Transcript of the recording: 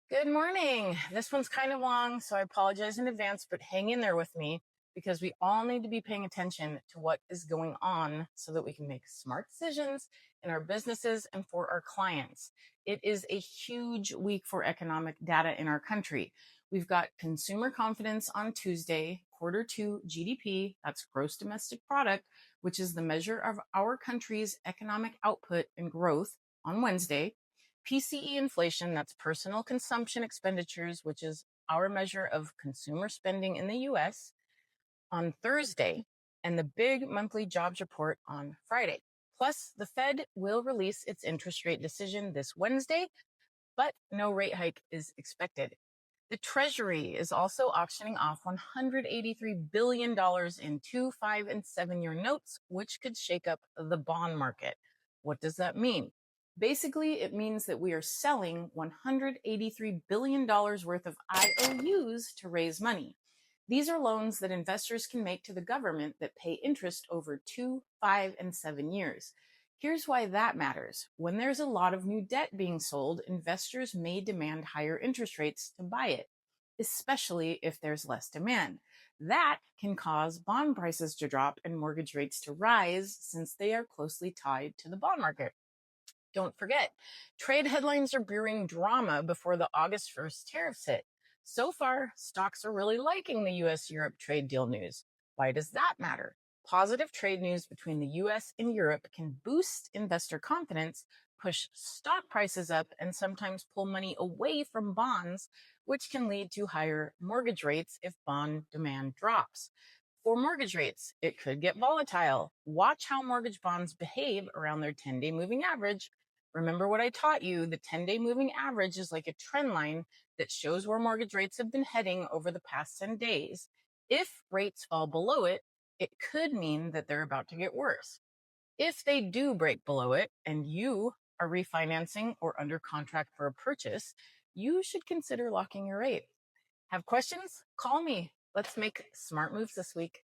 Good morning. This one's kind of long, so I apologize in advance, but hang in there with me because we all need to be paying attention to what is going on so that we can make smart decisions in our businesses and for our clients. It is a huge week for economic data in our country. We've got consumer confidence on Tuesday, quarter two GDP, that's gross domestic product, which is the measure of our country's economic output and growth on Wednesday. PCE inflation, that's personal consumption expenditures, which is our measure of consumer spending in the US, on Thursday, and the big monthly jobs report on Friday. Plus, the Fed will release its interest rate decision this Wednesday, but no rate hike is expected. The Treasury is also auctioning off $183 billion in 2, 5, and 7-year notes, which could shake up the bond market. What does that mean? Basically, it means that we are selling $183 billion worth of IOUs to raise money. These are loans that investors can make to the government that pay interest over 2, 5, and 7 years. Here's why that matters. When there's a lot of new debt being sold, investors may demand higher interest rates to buy it, especially if there's less demand. That can cause bond prices to drop and mortgage rates to rise since they are closely tied to the bond market. Don't forget, trade headlines are brewing drama before the August 1st tariffs hit. So far, stocks are really liking the US-Europe trade deal news. Why does that matter? Positive trade news between the US and Europe can boost investor confidence, push stock prices up, and sometimes pull money away from bonds, which can lead to higher mortgage rates if bond demand drops. For mortgage rates, it could get volatile. Watch how mortgage bonds behave around their 10-day moving average. Remember what I taught you, the 10-day moving average is like a trend line that shows where mortgage rates have been heading over the past 10 days. If rates fall below it, it could mean that they're about to get worse. If they do break below it and you are refinancing or under contract for a purchase, you should consider locking your rate. Have questions? Call me. Let's make smart moves this week.